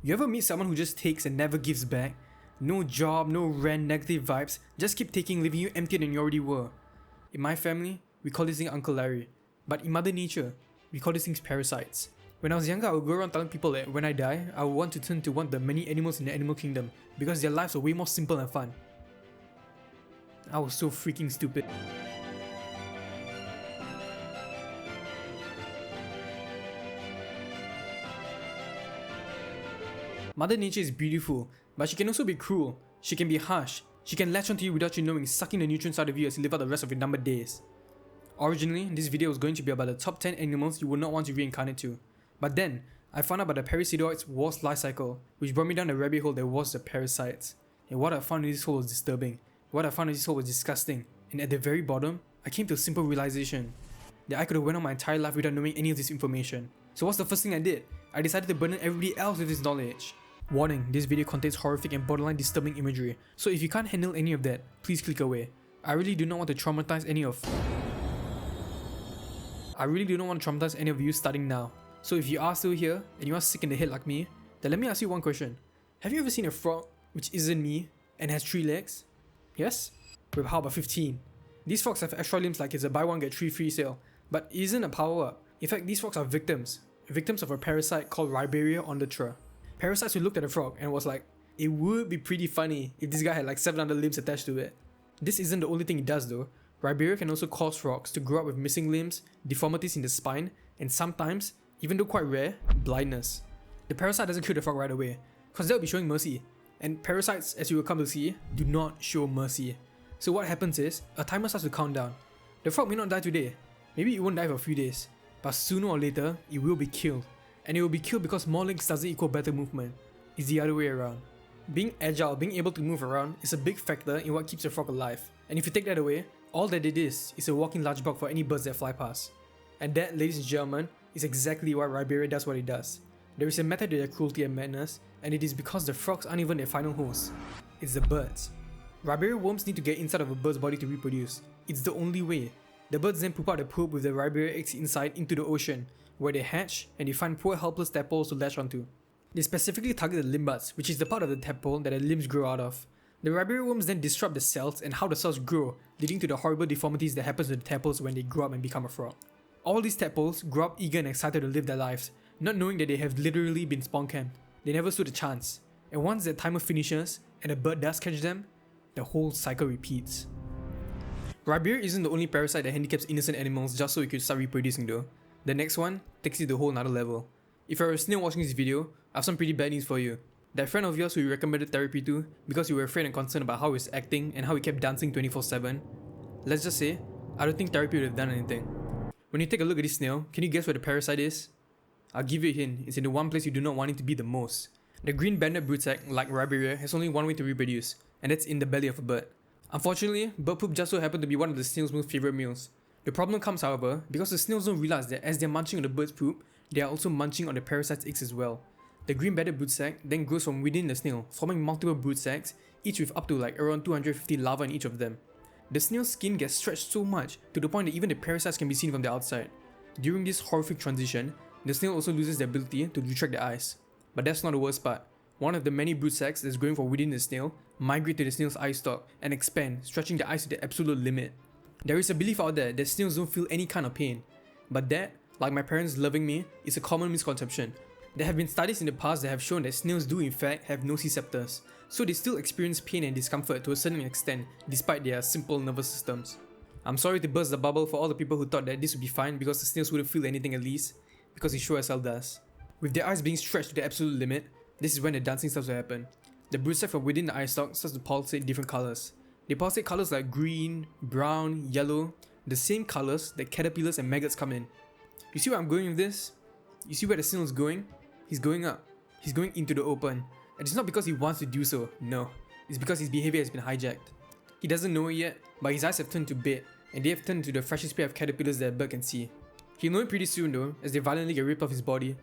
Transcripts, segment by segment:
You ever meet someone who just takes and never gives back? No job, no rent, negative vibes, just keep taking, leaving you emptier than you already were. In my family, we call this thing Uncle Larry. But in Mother Nature, we call these things parasites. When I was younger, I would go around telling people that when I die, I would want to turn to one of the many animals in the animal kingdom because their lives are way more simple and fun. I was so freaking stupid. Mother Nature is beautiful, but she can also be cruel. She can be harsh. She can latch onto you without you knowing, sucking the nutrients out of you as you live out the rest of your numbered days. Originally, this video was going to be about the top 10 animals you would not want to reincarnate to. But then, I found out about the Parasitoid Wasps life cycle, which brought me down the rabbit hole that was the parasites. And what I found in this hole was disturbing. What I found in this hole was disgusting. And at the very bottom, I came to a simple realization that I could have went on my entire life without knowing any of this information. So what's the first thing I did? I decided to burden everybody else with this knowledge. Warning, this video contains horrific and borderline disturbing imagery, so if you can't handle any of that, please click away. I really do not want to traumatize any of you starting now. So if you are still here, and you are sick in the head like me, then let me ask you one question. Have you ever seen a frog, which isn't me, and has 3 legs? Yes? Well, how about 15? These frogs have extra limbs like it's a buy one get 3 free sale, but it isn't a power up. In fact, these frogs are victims of a parasite called Ribeiroia ondatrae. Parasites who looked at the frog and was like, it would be pretty funny if this guy had like 7 other limbs attached to it. This isn't the only thing it does though. Ribeiroia can also cause frogs to grow up with missing limbs, deformities in the spine, and sometimes, even though quite rare, blindness. The parasite doesn't kill the frog right away, cause they'll be showing mercy. And parasites, as you will come to see, do not show mercy. So what happens is, a timer starts to count down. The frog may not die today, maybe it won't die for a few days, but sooner or later, it will be killed. And it will be killed because more legs doesn't equal better movement. It's the other way around. Being agile, being able to move around, is a big factor in what keeps a frog alive. And if you take that away, all that it is a walking large block for any birds that fly past. And that, ladies and gentlemen, is exactly why Ribeiroia does what it does. There is a method to their cruelty and madness, and it is because the frogs aren't even their final hosts. It's the birds. Ribeiroia worms need to get inside of a bird's body to reproduce. It's the only way. The birds then poop out the poop with the Ribeiroia eggs inside into the ocean, where they hatch and they find poor helpless tadpoles to latch onto. They specifically target the limbus, which is the part of the tadpole that the limbs grow out of. The Ribeiroia worms then disrupt the cells and how the cells grow, leading to the horrible deformities that happens to the tadpoles when they grow up and become a frog. All these tadpoles grow up eager and excited to live their lives, not knowing that they have literally been spawn camped. They never stood a chance. And once that timer finishes and a bird does catch them, the whole cycle repeats. Ribeiroia isn't the only parasite that handicaps innocent animals just so it could start reproducing though. The next one takes it to a whole nother level. If you're a snail watching this video, I have some pretty bad news for you. That friend of yours who you recommended therapy to because you were afraid and concerned about how he was acting and how he kept dancing 24/7, let's just say, I don't think therapy would have done anything. When you take a look at this snail, can you guess where the parasite is? I'll give you a hint, it's in the one place you do not want it to be the most. The green banded broodsac, like Ribeiroia, has only one way to reproduce, and that's in the belly of a bird. Unfortunately, bird poop just so happened to be one of the snail's most favourite meals. The problem comes, however, because the snails don't realize that as they're munching on the bird's poop, they are also munching on the parasite's eggs as well. The green-bedded broodsac then grows from within the snail, forming multiple broodsacs, each with up to like around 250 larvae in each of them. The snail's skin gets stretched so much to the point that even the parasites can be seen from the outside. During this horrific transition, the snail also loses the ability to retract the eyes. But that's not the worst part. One of the many broodsacs that's growing from within the snail migrate to the snail's eye stalk and expand, stretching the eyes to the absolute limit. There is a belief out there that snails don't feel any kind of pain, but that, like my parents loving me, is a common misconception. There have been studies in the past that have shown that snails do in fact have nociceptors, so they still experience pain and discomfort to a certain extent despite their simple nervous systems. I'm sorry to burst the bubble for all the people who thought that this would be fine because the snails wouldn't feel anything at least, because it sure as hell does. With their eyes being stretched to the absolute limit, this is when the dancing starts to happen. The broodsac from within the eye stalk starts to pulsate different colours. They pulsate colours like green, brown, yellow, the same colours that caterpillars and maggots come in. You see where I'm going with this? You see where the snail is going? He's going up. He's going into the open. And it's not because he wants to do so, no. It's because his behaviour has been hijacked. He doesn't know it yet, but his eyes have turned to bait, and they have turned to the freshest pair of caterpillars that a bird can see. He'll know it pretty soon though, as they violently get ripped off his body.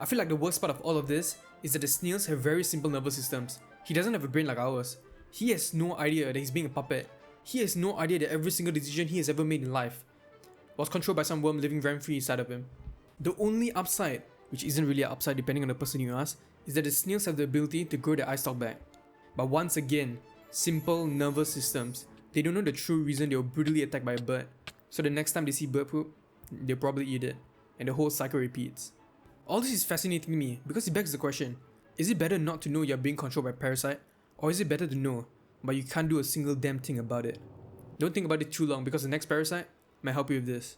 I feel like the worst part of all of this is that the snails have very simple nervous systems. He doesn't have a brain like ours. He has no idea that he's being a puppet. He has no idea that every single decision he has ever made in life was controlled by some worm living rent-free inside of him. The only upside, which isn't really an upside depending on the person you ask, is that the snails have the ability to grow their eye stalk back. But once again, simple nervous systems, they don't know the true reason they were brutally attacked by a bird. So the next time they see bird poop, they'll probably eat it, and the whole cycle repeats. All this is fascinating to me because it begs the question, is it better not to know you're being controlled by a parasite, or is it better to know, but you can't do a single damn thing about it? Don't think about it too long because the next parasite might help you with this.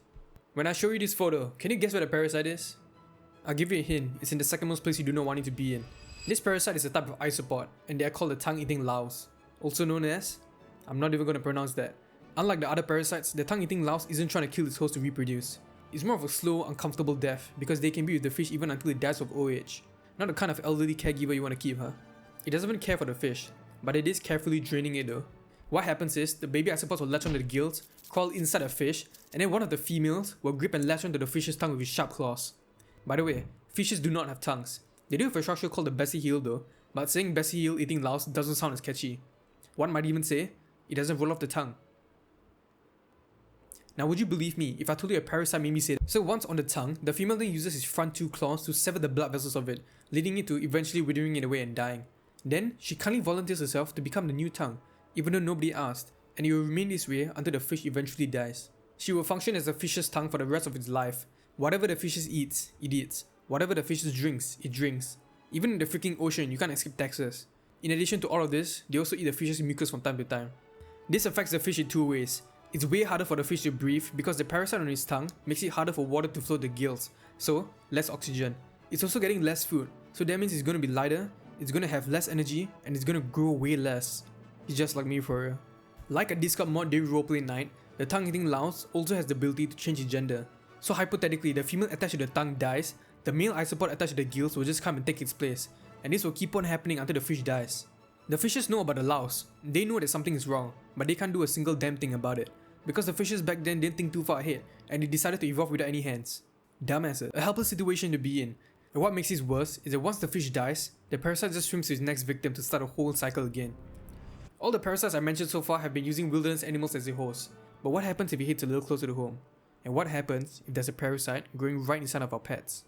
When I show you this photo, can you guess where the parasite is? I'll give you a hint, it's in the second most place you do not want it to be in. This parasite is a type of isopod, and they are called the tongue-eating louse, also known as... I'm not even going to pronounce that. Unlike the other parasites, the tongue-eating louse isn't trying to kill its host to reproduce. It's more of a slow, uncomfortable death because they can be with the fish even until it dies of old age. Not the kind of elderly caregiver you want to keep, huh? It doesn't even care for the fish, but it is carefully draining it though. What happens is, the baby isopods will latch onto the gills, crawl inside a fish, and then one of the females will grip and latch onto the fish's tongue with its sharp claws. By the way, fishes do not have tongues. They do have a structure called the basihial though, but saying basihial eating louse doesn't sound as catchy. One might even say, it doesn't roll off the tongue. Now would you believe me if I told you a parasite made me say that? So once on the tongue, the female then uses its front two claws to sever the blood vessels of it, leading it to eventually withering it away and dying. Then, she kindly volunteers herself to become the new tongue, even though nobody asked, and it will remain this way until the fish eventually dies. She will function as the fish's tongue for the rest of its life. Whatever the fish eats, it eats. Whatever the fish drinks, it drinks. Even in the freaking ocean, you can't escape taxes. In addition to all of this, they also eat the fish's mucus from time to time. This affects the fish in two ways. It's way harder for the fish to breathe because the parasite on its tongue makes it harder for water to flow the gills, so less oxygen. It's also getting less food, so that means it's going to be lighter, it's going to have less energy, and it's going to grow way less. It's just like me for real. Like a Discord mod daily roleplay night, the tongue-eating louse also has the ability to change its gender. So hypothetically, the female attached to the tongue dies, the male isopod attached to the gills will just come and take its place, and this will keep on happening until the fish dies. The fishes know about the louse, they know that something is wrong, but they can't do a single damn thing about it. Because the fishes back then didn't think too far ahead, and they decided to evolve without any hands. Dumbasses. A helpless situation to be in. And what makes this worse is that once the fish dies, the parasite just swims to its next victim to start a whole cycle again. All the parasites I mentioned so far have been using wilderness animals as their hosts, but what happens if it hits a little closer to home? And what happens if there's a parasite growing right inside of our pets?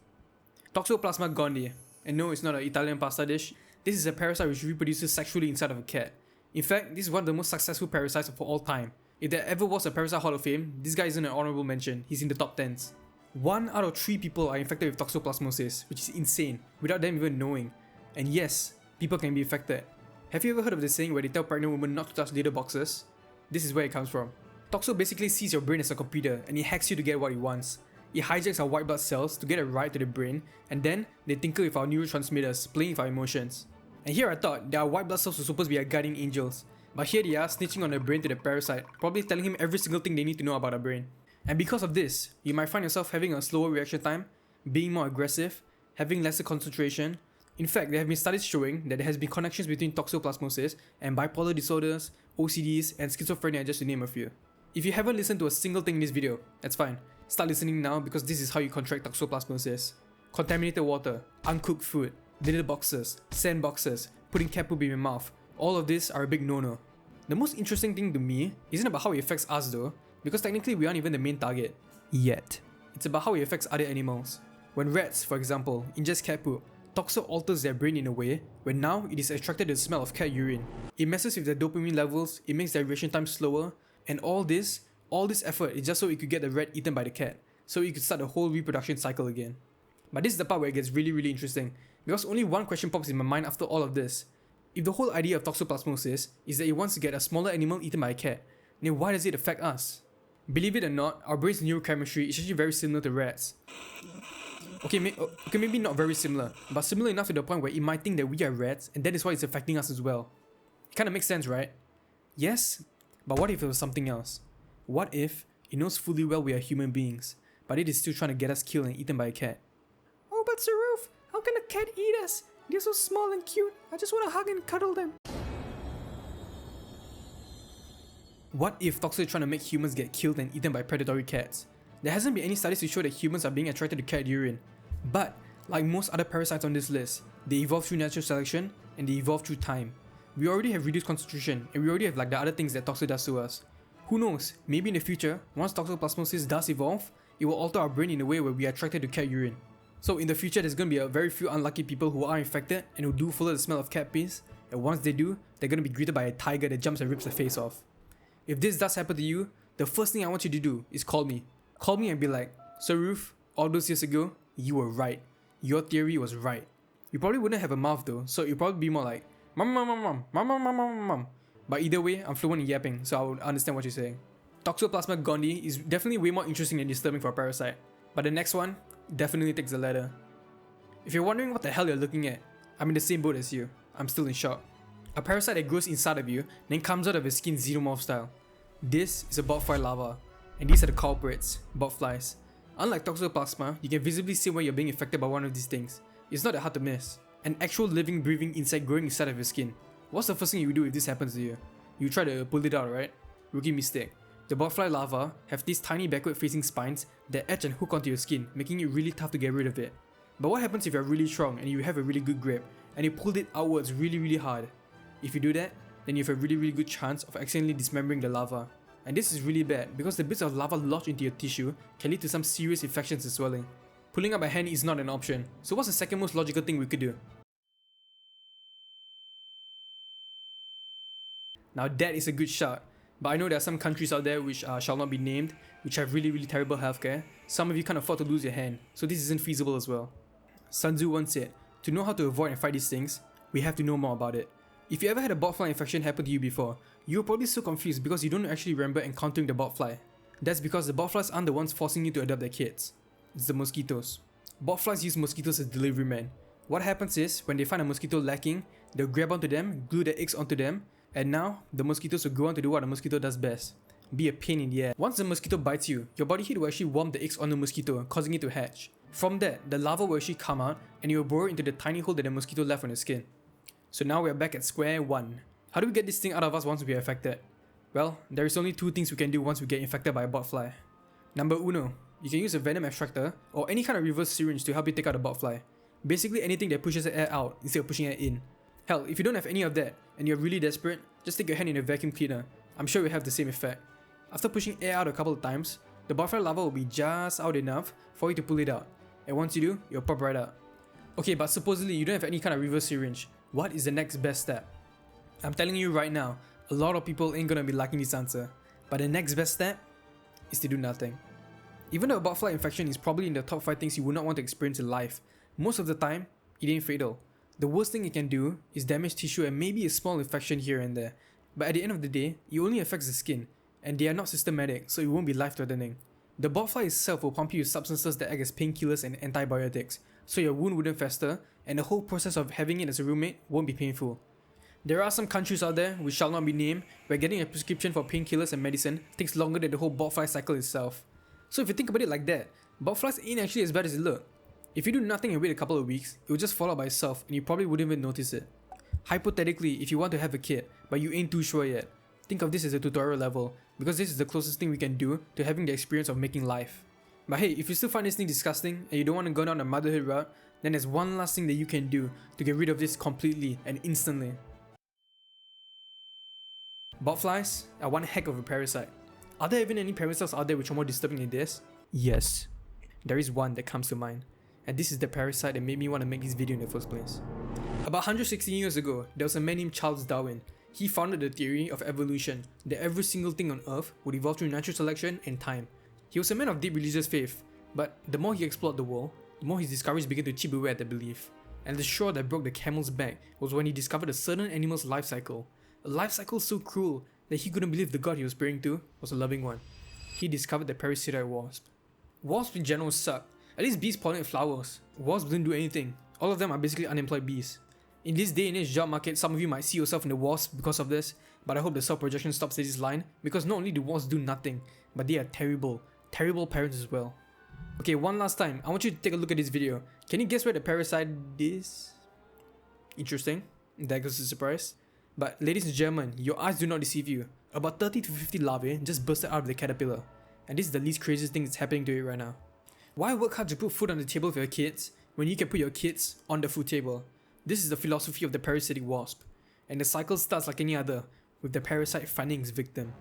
Toxoplasma gondii. And no, it's not an Italian pasta dish. This is a parasite which reproduces sexually inside of a cat. In fact, this is one of the most successful parasites of all time. If there ever was a Parasite Hall of Fame, this guy isn't an honorable mention, he's in the top 10s. 1 out of 3 people are infected with toxoplasmosis, which is insane, without them even knowing. And yes, people can be affected. Have you ever heard of the saying where they tell pregnant women not to touch litter boxes? This is where it comes from. Toxo basically sees your brain as a computer and it hacks you to get what it wants. It hijacks our white blood cells to get a ride to the brain, and then they tinker with our neurotransmitters, playing with our emotions. And here I thought that our white blood cells were supposed to be our guardian angels, but here they are snitching on the brain to the parasite, probably telling him every single thing they need to know about our brain. And because of this, you might find yourself having a slower reaction time, being more aggressive, having lesser concentration. In fact, there have been studies showing that there has been connections between toxoplasmosis and bipolar disorders, OCDs, and schizophrenia, just to name a few. If you haven't listened to a single thing in this video, that's fine. Start listening now because this is how you contract toxoplasmosis. Contaminated water, uncooked food, litter boxes, sand boxes, putting cat poop in your mouth. All of these are a big no-no. The most interesting thing to me isn't about how it affects us though, because technically we aren't even the main target. Yet. It's about how it affects other animals. When rats, for example, ingest cat poop, toxo alters their brain in a way where now it is attracted to the smell of cat urine. It messes with their dopamine levels, it makes their reaction time slower, and all this effort is just so it could get the rat eaten by the cat, so it could start the whole reproduction cycle again. But this is the part where it gets really interesting, because only one question pops in my mind after all of this. If the whole idea of toxoplasmosis is that it wants to get a smaller animal eaten by a cat, then why does it affect us? Believe it or not, our brain's neurochemistry is actually very similar to rats. Okay, maybe not very similar, but similar enough to the point where it might think that we are rats and that is why it's affecting us as well. It kinda makes sense, right? Yes, but what if it was something else? What if it knows fully well we are human beings, but it is still trying to get us killed and eaten by a cat? Oh, but Saruf, how can a cat eat us? They're so small and cute, I just want to hug and cuddle them. What if Toxo is trying to make humans get killed and eaten by predatory cats? There hasn't been any studies to show that humans are being attracted to cat urine. But, like most other parasites on this list, they evolve through natural selection and they evolve through time. We already have reduced concentration and we already have like the other things that Toxo does to us. Who knows, maybe in the future, once toxoplasmosis does evolve, it will alter our brain in a way where we are attracted to cat urine. So in the future, there's gonna be a very few unlucky people who are infected and who do follow the smell of cat piss, and once they do, they're gonna be greeted by a tiger that jumps and rips their face off. If this does happen to you, the first thing I want you to do is call me. Call me and be like, "So Roof, all those years ago, you were right. Your theory was right." You probably wouldn't have a mouth though, so you'd probably be more like, "Mum, mum, mum, mum, mum, mum, mum, mum, mum." But either way, I'm fluent in yapping, so I would understand what you're saying. Toxoplasma gondii is definitely way more interesting and disturbing for a parasite, but the next one definitely takes the ladder. If you're wondering what the hell you're looking at, I'm in the same boat as you. I'm still in shock. A parasite that grows inside of you, then comes out of your skin xenomorph style. This is a Botfly larva, and these are the culprits, Botflies. Unlike Toxoplasma, you can visibly see when you're being affected by one of these things. It's not that hard to miss. An actual living, breathing insect growing inside of your skin. What's the first thing you would do if this happens to you? You try to pull it out, right? Rookie mistake. The Botfly larvae have these tiny backward facing spines that etch and hook onto your skin, making it really tough to get rid of it. But what happens if you're really strong and you have a really good grip, and you pulled it outwards really hard? If you do that, then you have a really good chance of accidentally dismembering the larva. And this is really bad because the bits of lava lodged into your tissue can lead to some serious infections and swelling. Pulling up by hand is not an option, so what's the second most logical thing we could do? Now that is a good shot, but I know there are some countries out there which shall not be named, which have really terrible healthcare. Some of you can't afford to lose your hand, so this isn't feasible as well. Sun Tzu once said, to know how to avoid and fight these things, we have to know more about it. If you ever had a botfly infection happen to you before, you're probably so confused because you don't actually remember encountering the botfly. That's because the botflies aren't the ones forcing you to adopt their kids. It's the mosquitoes. Botflies use mosquitoes as delivery men. What happens is, when they find a mosquito lacking, they'll grab onto them, glue their eggs onto them, and now, the mosquitoes will go on to do what a mosquito does best. Be a pain in the ass. Once the mosquito bites you, your body heat will actually warm the eggs on the mosquito, causing it to hatch. From that, the larva will actually come out, and it will burrow into the tiny hole that the mosquito left on your skin. So now we are back at square one. How do we get this thing out of us once we are affected? Well, there is only two things we can do once we get infected by a botfly. Number uno, you can use a venom extractor or any kind of reverse syringe to help you take out a botfly. Basically anything that pushes the air out instead of pushing air in. Hell, if you don't have any of that and you're really desperate, just stick your hand in a vacuum cleaner. I'm sure it will have the same effect. After pushing air out a couple of times, the botfly larva will be just out enough for you to pull it out. And once you do, it'll pop right out. Okay, but supposedly you don't have any kind of reverse syringe. What is the next best step? I'm telling you right now, a lot of people ain't gonna be liking this answer. But the next best step is to do nothing. Even though a botfly infection is probably in the top 5 things you would not want to experience in life, most of the time, it ain't fatal. The worst thing it can do is damage tissue and maybe a small infection here and there. But at the end of the day, it only affects the skin, and they are not systematic, so it won't be life-threatening. The botfly itself will pump you with substances that act as painkillers and antibiotics, so your wound wouldn't fester, and the whole process of having it as a roommate won't be painful. There are some countries out there, which shall not be named, where getting a prescription for painkillers and medicine takes longer than the whole botfly cycle itself. So if you think about it like that, botflies ain't actually as bad as it looks. If you do nothing and wait a couple of weeks, it will just fall out by itself and you probably wouldn't even notice it. Hypothetically, if you want to have a kid, but you ain't too sure yet, think of this as a tutorial level, because this is the closest thing we can do to having the experience of making life. But hey, if you still find this thing disgusting and you don't want to go down the motherhood route, then there's one last thing that you can do to get rid of this completely and instantly. Botflies are one heck of a parasite. Are there even any parasites out there which are more disturbing than this? Yes. There is one that comes to mind. And this is the parasite that made me want to make this video in the first place. About 116 years ago, there was a man named Charles Darwin. He founded the theory of evolution, that every single thing on Earth would evolve through natural selection and time. He was a man of deep religious faith, but the more he explored the world, the more his discoveries began to chip away at the belief. And the straw that broke the camel's back was when he discovered a certain animal's life cycle. A life cycle so cruel that he couldn't believe the god he was praying to was a loving one. He discovered the Parasitoid Wasp. Wasps in general suck. At least bees pollinate flowers. Wasps don't do anything. All of them are basically unemployed bees. In this day and age job market, some of you might see yourself in the wasp because of this, but I hope the self-projection stops at this line, because not only do wasps do nothing, but they are terrible parents as well. Okay, one last time, I want you to take a look at this video. Can you guess where the parasite is? Interesting. That goes a surprise. But ladies and gentlemen, your eyes do not deceive you. About 30 to 50 larvae just bursted out of the caterpillar. And this is the least craziest thing that's happening to it right now. Why work hard to put food on the table for your kids when you can put your kids on the food table? This is the philosophy of the parasitic wasp. And the cycle starts like any other, with the parasite finding its victim.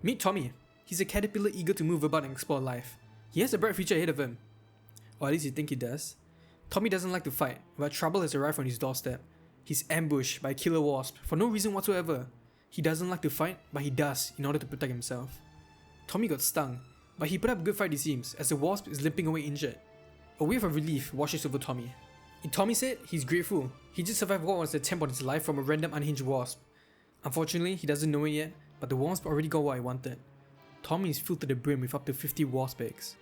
Meet Tommy. He's a caterpillar eager to move about and explore life. He has a bright future ahead of him. Or at least you think he does. Tommy doesn't like to fight, but trouble has arrived on his doorstep. He's ambushed by a killer wasp for no reason whatsoever. He doesn't like to fight, but he does in order to protect himself. Tommy got stung, but he put up a good fight it seems, as the wasp is limping away injured. A wave of relief washes over Tommy. In Tommy's head, he's grateful. He just survived what was an attempt on his life from a random unhinged wasp. Unfortunately, he doesn't know it yet, but the wasp already got what he wanted. Tommy is filled to the brim with up to 50 wasp eggs.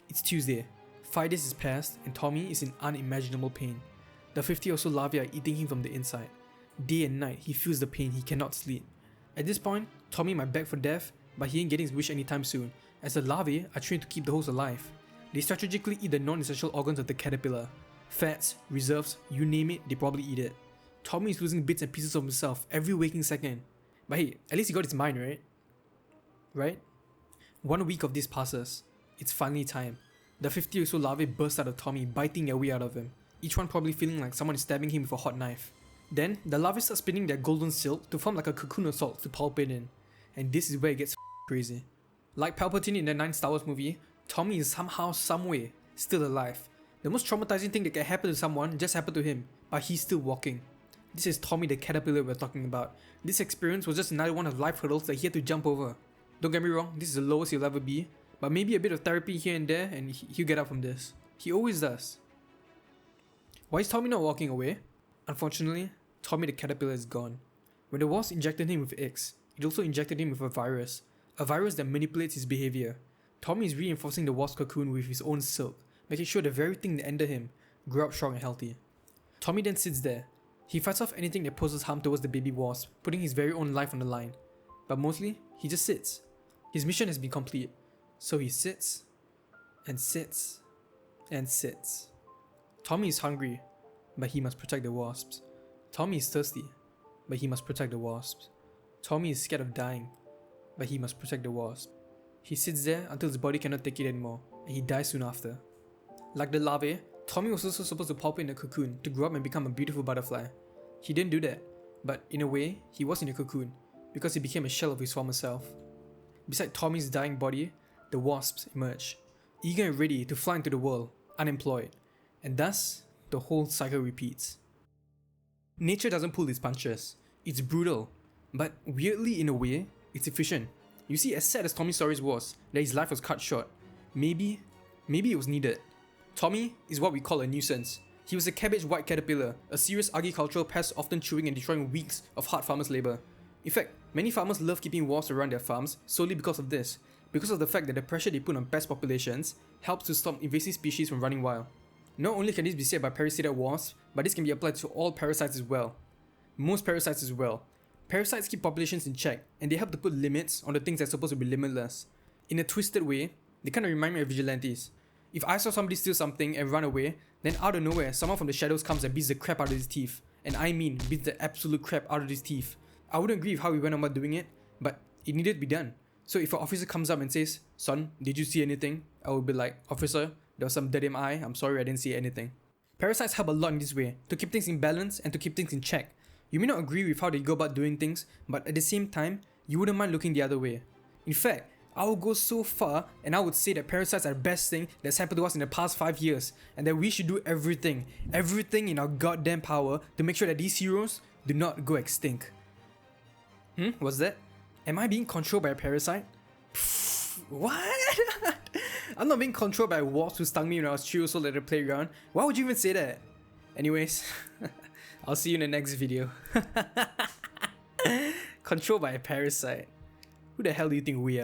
It's Tuesday. 5 days has passed, and Tommy is in unimaginable pain. The 50 or so larvae are eating him from the inside. Day and night, he feels the pain, he cannot sleep. At this point, Tommy might beg for death, but he ain't getting his wish anytime soon, as the larvae are trained to keep the host alive. They strategically eat the non-essential organs of the caterpillar. Fats, reserves, you name it, they probably eat it. Tommy is losing bits and pieces of himself every waking second. But hey, at least he got his mind right? Right? 1 week of this passes. It's finally time. The 50 or so larvae burst out of Tommy, biting their way out of him, each one probably feeling like someone is stabbing him with a hot knife. Then, the larvae start spinning their golden silk to form like a cocoon of salt to pulp it in. And this is where it gets crazy. Like Palpatine in the 9th Star Wars movie, Tommy is somehow, someway, still alive. The most traumatizing thing that can happen to someone just happened to him, but he's still walking. This is Tommy the caterpillar we're talking about. This experience was just another one of life hurdles that he had to jump over. Don't get me wrong, this is the lowest he'll ever be, but maybe a bit of therapy here and there and he'll get up from this. He always does. Why is Tommy not walking away? Unfortunately, Tommy the caterpillar is gone. When the wasp injected him with eggs, it also injected him with a virus that manipulates his behavior. Tommy is reinforcing the wasp cocoon with his own silk, making sure the very thing that ended him grew up strong and healthy. Tommy then sits there. He fights off anything that poses harm towards the baby wasp, putting his very own life on the line. But mostly, he just sits. His mission has been complete, so he sits, and sits, and sits. Tommy is hungry, but he must protect the wasps. Tommy is thirsty, but he must protect the wasps. Tommy is scared of dying, but he must protect the wasp. He sits there until his body cannot take it anymore, and he dies soon after. Like the larvae, Tommy was also supposed to pulp in a cocoon to grow up and become a beautiful butterfly. He didn't do that, but in a way, he was in a cocoon, because he became a shell of his former self. Beside Tommy's dying body, the wasps emerge, eager and ready to fly into the world, unemployed, and thus, the whole cycle repeats. Nature doesn't pull its punches. It's brutal, but weirdly in a way, it's efficient. You see, as sad as Tommy's story was, that his life was cut short, maybe it was needed. Tommy is what we call a nuisance. He was a cabbage white caterpillar, a serious agricultural pest often chewing and destroying weeks of hard farmers' labour. In fact, many farmers love keeping wasps around their farms solely because of this, because of the fact that the pressure they put on pest populations helps to stop invasive species from running wild. Not only can this be said by parasitoid wasps, but this can be applied to all parasites as well. Most parasites as well. Parasites keep populations in check, and they help to put limits on the things that are supposed to be limitless. In a twisted way, they kind of remind me of vigilantes. If I saw somebody steal something and run away, then out of nowhere, someone from the shadows comes and beats the crap out of his teeth. And I mean, beats the absolute crap out of his teeth. I wouldn't agree with how we went about doing it, but it needed to be done. So if an officer comes up and says, "Son, did you see anything?" I would be like, "Officer, there was some dead in my eye, I'm sorry I didn't see anything." Parasites help a lot in this way, to keep things in balance and to keep things in check. You may not agree with how they go about doing things, but at the same time, you wouldn't mind looking the other way. In fact, I would go so far and I would say that parasites are the best thing that's happened to us in the past 5 years, and that we should do everything in our goddamn power to make sure that these heroes do not go extinct. What's that? Am I being controlled by a parasite? What? I'm not being controlled by a wasp who stung me when I was 3 years old at the playground. Why would you even say that? Anyways, I'll see you in the next video. Controlled by a parasite. Who the hell do you think we are?